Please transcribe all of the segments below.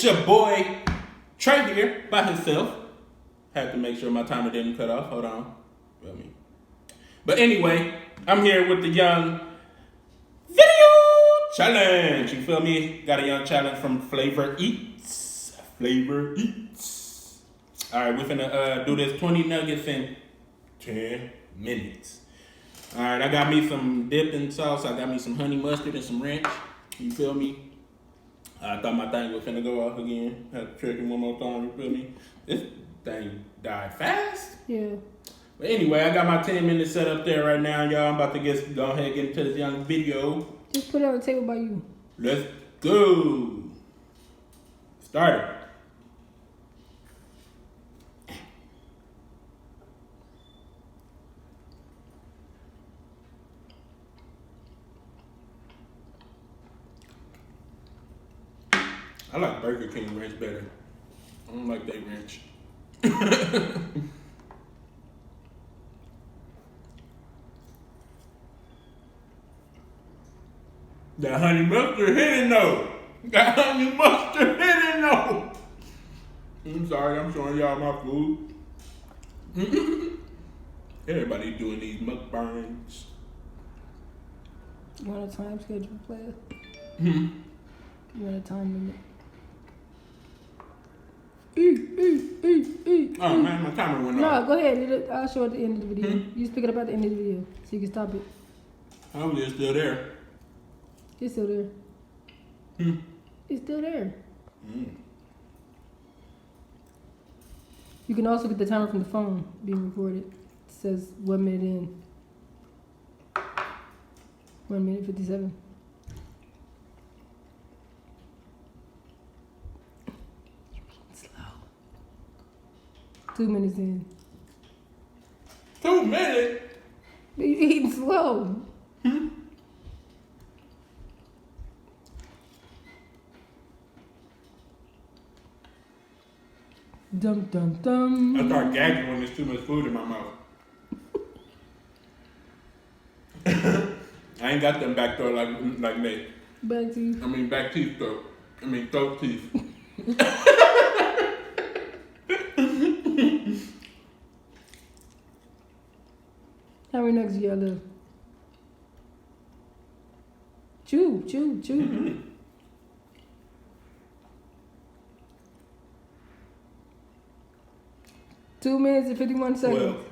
It's your boy Trey here by himself. Had to make sure my timer didn't cut off. Hold on. Feel me. But anyway, I'm here with the young video challenge. You feel me? Got a young challenge from FLAVA Eats. FLAVA Eats. Alright, we're finna do this 20 nuggets in 10 minutes. Alright, I got me some dipping sauce. I got me some honey mustard and some ranch. You feel me? I thought my thing was finna go off again. Had to check it one more time, you feel me? This thing died fast. Yeah. But anyway, I got my 10 minutes set up there right now, y'all. I'm about to go ahead and get into this young video. Just put it on the table by you. Let's go. Start it. I like Burger King ranch better. I don't like that ranch. That honey mustard hitting though. That honey mustard hitting though. I'm sorry, I'm showing y'all my food. Everybody doing these mukbangs. You want a time schedule, player? Hmm. You want a time limit? Eat. Oh man, my timer went off. No, go ahead. I'll show it at the end of the video. You just pick it up at the end of the video so you can stop it. Hopefully it's still there. It's still there. It's still there. You can also get the timer from the phone being recorded. It says 1 minute in. 1 minute 57. Slow. 2 minutes in. 2 minutes? You eating slow. Dum dum dum. I start gagging when there's too much food in my mouth. I ain't got them back door like me. Back teeth. I mean back teeth though. I mean throat teeth. How many nuggets do y'all left? Chew. 2 minutes and 51 seconds. 12.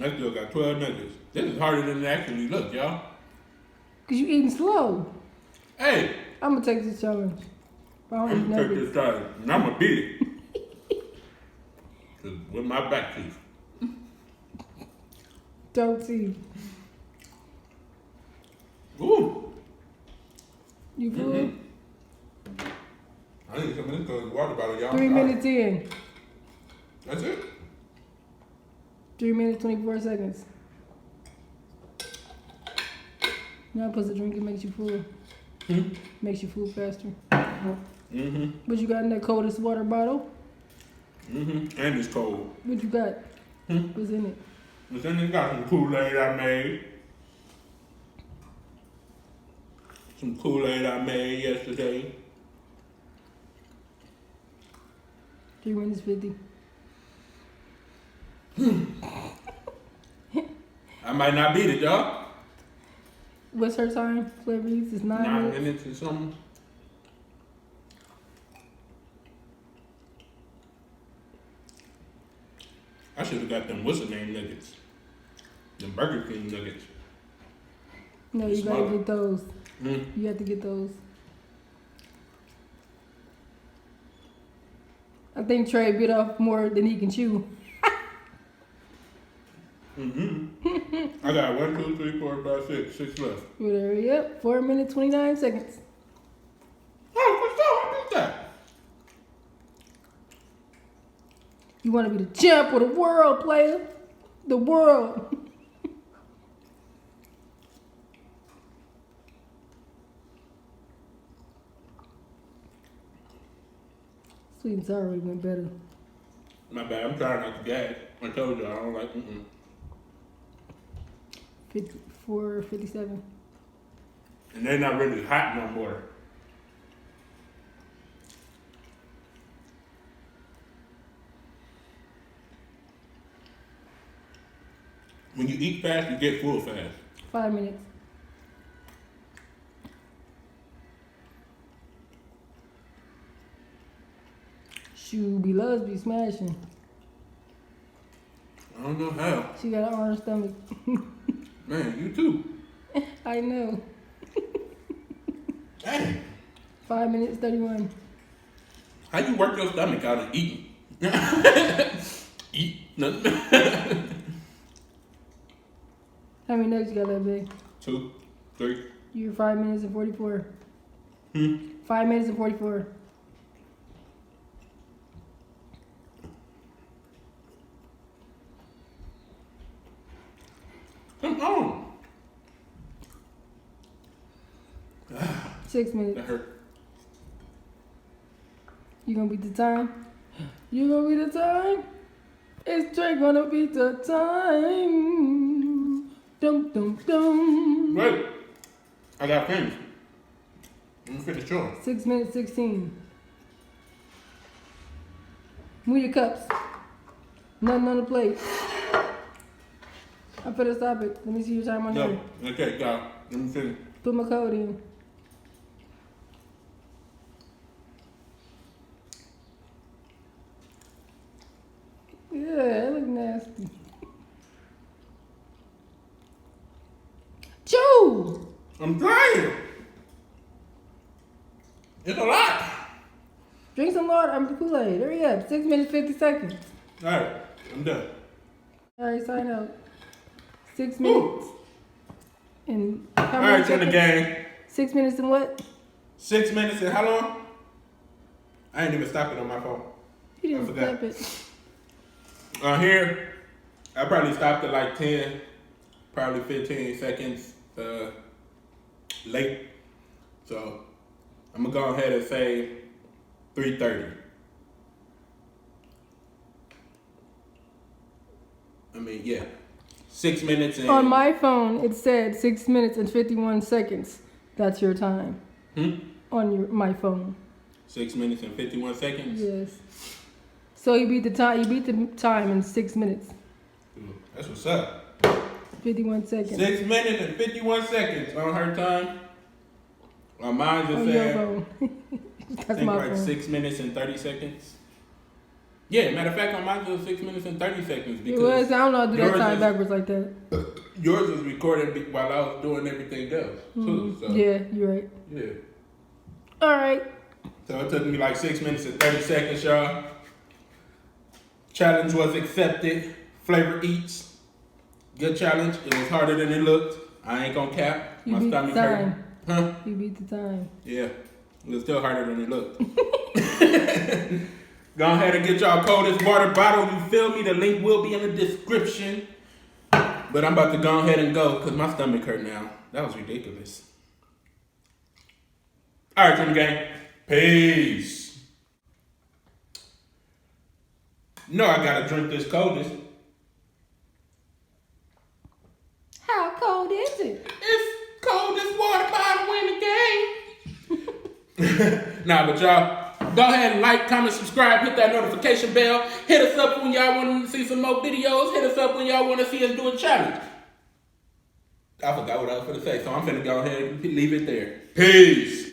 I still got 12 nuggets. This is harder than it actually looks, y'all. Cause you eating slow. Hey, I'm gonna take this challenge. I don't eat I'm gonna take nuggets. this challenge and I'm gonna beat it. Cause with my back teeth. Don't see. Ooh. You full? I need some of this water bottle, y'all. 3 minutes in. That's it? 3 minutes, 24 seconds. You know, plus the drink, it makes you full. Makes you full faster. What you got in that coldest water bottle? And it's cold. What you got? What's in it? But then it got some Kool-Aid I made. Some Kool-Aid I made yesterday. 3 minutes 50. I might not beat it, y'all. What's her time? FLAVA Eats is 9 9 minutes. minutes or something. I should have got them what's the name nuggets. Them Burger King nuggets. No, you gotta get those. Mm. You have to get those. I think Trey bit off more than he can chew. I got 1, 2, 3, 4, 5, 6. 6 left. Whatever, yep. 4 minutes, 29 seconds. Oh, what's up? I did that. You want to be the champ of the world, player? The world. Sweet and sour already went better. My bad. I'm trying not to gag. I told you I don't like. 54, 57. And they're not really hot no more. When you eat fast, you get full fast. 5 minutes. Shoot, be loves be smashing. I don't know how. She got an orange stomach. Man, you too. I know. Dang. 5 minutes, 31. How you work your stomach out of eating? Eat nothing. How many nugs you got that big? 2, 3. You're 5 minutes and 44. 5 minutes and 44. Come on. 6 minutes. That hurt. You gonna beat the time? You gonna beat the time? It's Drake gonna beat the time. Dum dum dum. Wait. I got things. Let me finish yours. 6 minutes, 16. Move your cups. Nothing on the plate. I better stop it. Let me see your time on No. there. Okay, go. Let me finish. Put my code in. Yeah, it look nasty. Chew! I'm trying. It's a lot. Drink some water. I'm the Kool-Aid. Hurry up. 6 minutes, 50 seconds. All right, I'm done. All right, sign out. 6 minutes. And how All many right, to the seconds? game. 6 minutes and what? 6 minutes and how long? I ain't even stop it on my phone. You didn't I forgot. stop it. Here, I probably stopped at like 10, probably 15 seconds late. So I'm gonna go ahead and say 3:30. I mean, yeah, 6 minutes and. On my phone, it said 6 minutes and 51 seconds. That's your time. On my phone. 6 minutes and 51 seconds. Yes. So you beat the time. You beat the time in 6 minutes. That's what's up. 51 seconds. 6 minutes and 51 seconds on her time. On mine just On your said, phone. I That's think my like phone. 6 minutes and 30 seconds. Yeah, matter of fact, on mine it was 6 minutes and 30 seconds It because was. I don't know how to do that yours time is- backwards like that. yours was recorded while I was doing everything else too. So Yeah, you're right. yeah. All right. So it took me like 6 minutes and 30 seconds, y'all. Challenge was accepted. Flavor eats. Good challenge. It was harder than it looked. I ain't gonna cap. You My beat stomach the hurt. time. Huh? You beat the time. Yeah. It was still harder than it looked. Go ahead and get y'all coldest water bottle. You feel me? The link will be in the description. But I'm about to go ahead and go because my stomach hurt now. That was ridiculous. All right, Jimmy Gang. Peace. No, I gotta drink this coldest. How cold is it? It's coldest water bottle in the game. Nah, but y'all, go ahead and like, comment, subscribe, hit that notification bell. Hit us up when y'all want to see some more videos. Hit us up when y'all want to see us do a challenge. I forgot what I was going to say, so I'm finna go ahead and leave it there. Peace.